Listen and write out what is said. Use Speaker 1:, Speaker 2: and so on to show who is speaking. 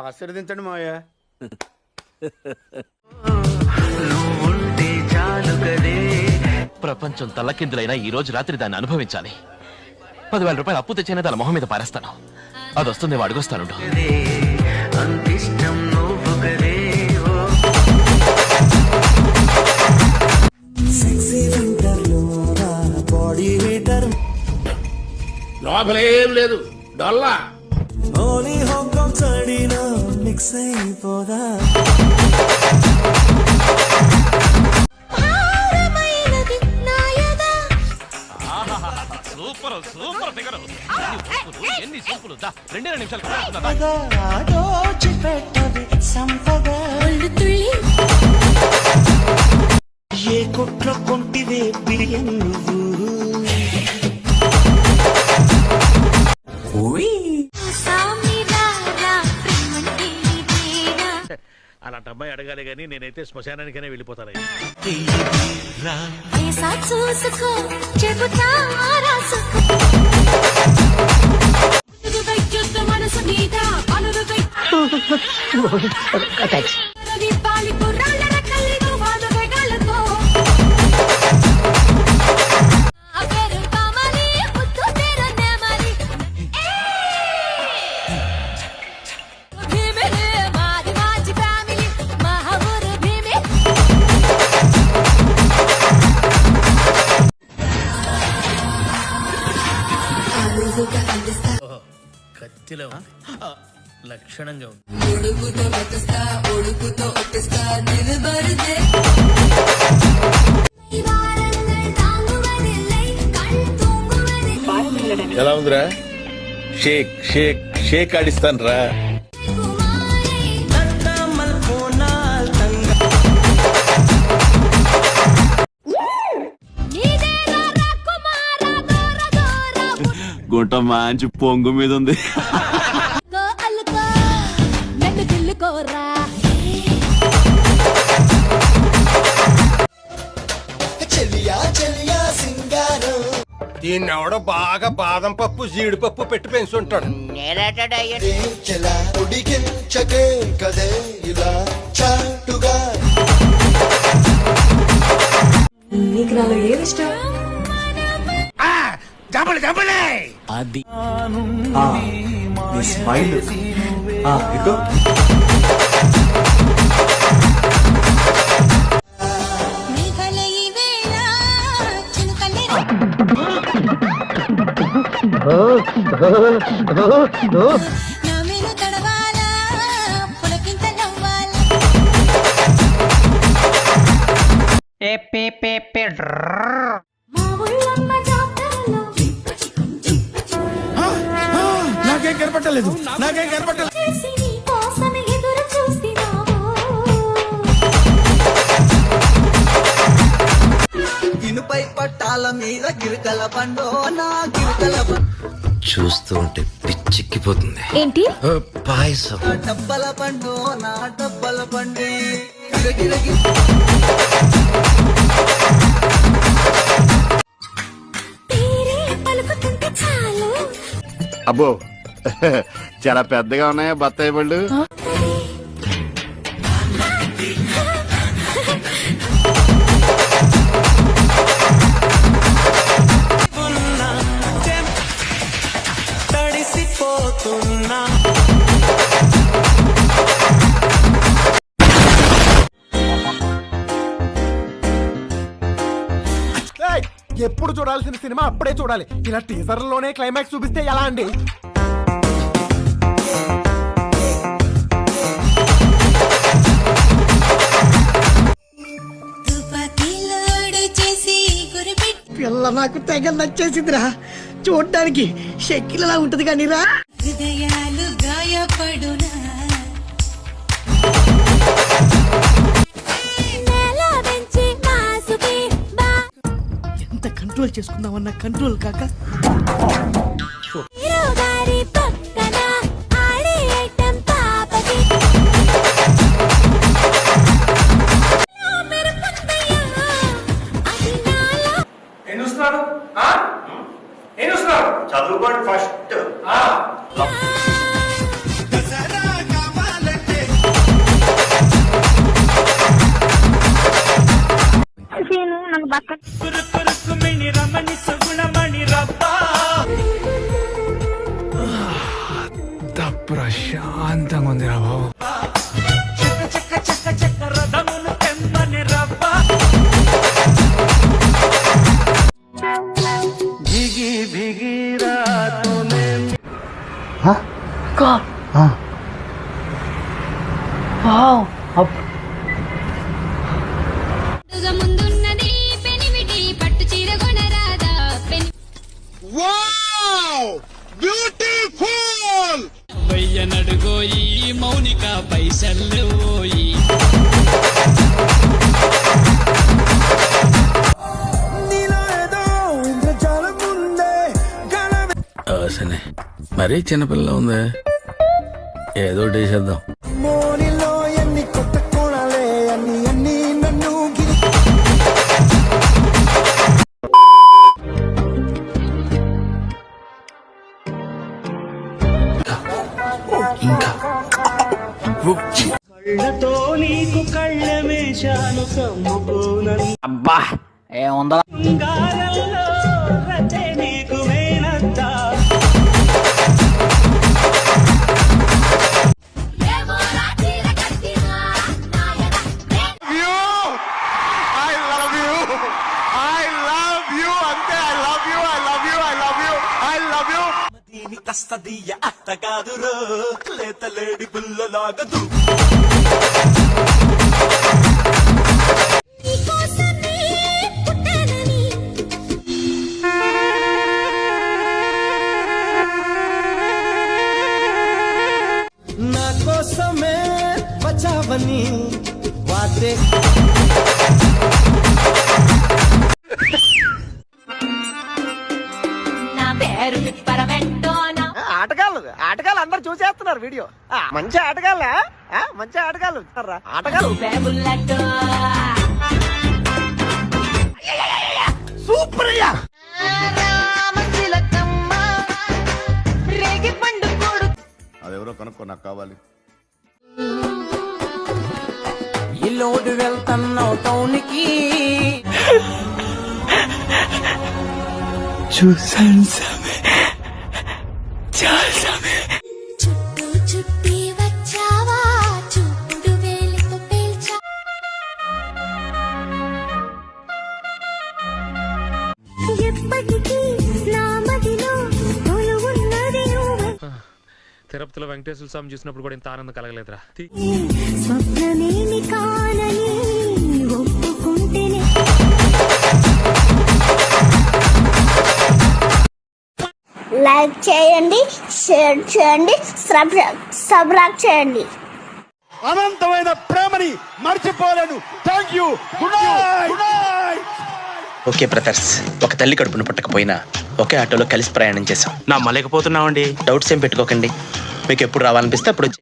Speaker 1: ఆశీర్వదించండి మావయ్య.
Speaker 2: ప్రపంచం తల్లకిందులైనా ఈ రోజు రాత్రి దాన్ని అనుభవించాలి. 10,000 రూపాయలు అప్పు తెచ్చైనా తన మొహం మీద పారేస్తాను. అది వస్తుంది, అడుగొస్తాను.
Speaker 3: లోపలేం లేదు, డొల్లా.
Speaker 2: Super super figure. ఎన్ని సూపులు 2 నిమిషాలు.
Speaker 4: ఏ కొట్ల కొంటిదే బిడియన్ నువ్వు.
Speaker 3: అలాంటి అమ్మాయి అడగాలి గానీ నేనైతే శ్మశానానికైనా వెళ్ళిపోతాను. కత్తిలో లక్షణంగా ఉంది. ఎలా ఉందిరా? షేక్ షేక్ షేక్ ఆడిస్తాను రా.
Speaker 2: గుంట మంచి పొంగు మీద ఉంది.
Speaker 1: దీన్ని ఎవడో బాగా బాదం పప్పు జీడిపప్పు పెట్టి పెంచుంటాడు.
Speaker 5: నీకు నాలో ఏది ఇష్టం?
Speaker 4: అది స్మైల్ ఇదిగో.
Speaker 1: నాకేం కనపట్టలేదు, నాకేం కనపట్టలేదు.
Speaker 4: ఇనుపై పట్టాల మీద గిరికల పండు నా గిరికల
Speaker 6: చూస్తూ ఉంటే పిచ్చెక్కిపోతుంది.
Speaker 5: ఏంటి?
Speaker 6: పాయసం.
Speaker 4: డబ్బల పండు నా డబ్బల పండు.
Speaker 1: అబ్బో చాలా పెద్దగా ఉన్నాయా బత్తాయి పళ్ళు?
Speaker 4: తడిసిపోతున్నా
Speaker 1: ఎప్పుడు చూడాల్సిన సినిమా అప్పుడే చూడాలి. ఇలా టీజర్ లోనే క్లైమాక్స్ చూపిస్తే ఎలా అండి?
Speaker 4: పిల్ల నాకు తెగ నచ్చేసిందిరా. చూడటానికి షెక్కిలలా ఉంటది కానీ రా. హృదయాలు గాయపడునా ఎంత కంట్రోల్ చేసుకుందామన్న కంట్రోల్ కాక
Speaker 1: చదువుకోండి ఫస్ట్.
Speaker 7: ప్రశాంతంగా ఉంది రా బాబు.
Speaker 8: ముందున్నది పెనిమిటి పట్టు చీర కొనరాదా
Speaker 9: వెయ్యనడుగోయి మౌనిక పైసలు పోయి
Speaker 3: సరే మరీ చిన్నపిల్ల ఉంది, ఏదో ఒకటి వేసేద్దాం. ఇంకా
Speaker 9: కళ్ళతో నీకు కళ్ళమేశాను కమ్ముకోనని
Speaker 10: అబ్బా ఏముందా
Speaker 9: గారల్లో రతే నీకు మేనత్తా దీని కస్తదీయ అత్త కాదురో లేతలేడి పుల్లలాగదు
Speaker 1: నా కోసమే వచ్చావని వాటే
Speaker 8: నా పేరు పరమెంటోనా
Speaker 1: ఆటగాళ్ళు అందరు చూసేస్తున్నారు వీడియో. మంచి ఆటగాళ్ళ, మంచి ఆటగాళ్ళు ఆటగాళ్ళు.
Speaker 8: బుల్లెట్
Speaker 1: సూపర్ అయ్యా.
Speaker 8: రేగి పండు కొడు
Speaker 3: అదెవరో కనుక్కో, నాకు కావాలి.
Speaker 4: ఇల్లోడు వెళ్తున్నావు టౌన్ కి.
Speaker 7: చూసాను సామె, చాలా సామె.
Speaker 8: చుట్టూ చుట్టి వచ్చావా చూపుడు వేలితో పేల్చా ఎప్పటికీ నా మదిలో కొలువున్నది నువ్వే.
Speaker 7: తిరుపతిలో వెంకటేశ్వర స్వామి చూసినప్పుడు కూడా ఇంత ఆనందం కలగలేదురా.
Speaker 8: స్వప్నమేమి కానని ఒప్పుకుంటేనే లైక్ చేయండి, షేర్ చేయండి, సబ్స్క్రైబ్ చేయండి.
Speaker 1: అనంతమైన ప్రేమని మర్చిపోలేను. Thank you. Good night.
Speaker 2: Okay brothers, ఒక తల్లి కడుపును పుట్టకపోయినా ఒకే ఆటోలో కలిసి ప్రయాణం చేశాం.
Speaker 3: నా మలేకపోతున్నావండి.
Speaker 2: డౌట్స్ ఏం పెట్టుకోకండి, మీకు ఎప్పుడు రావాలనిపిస్తే అప్పుడు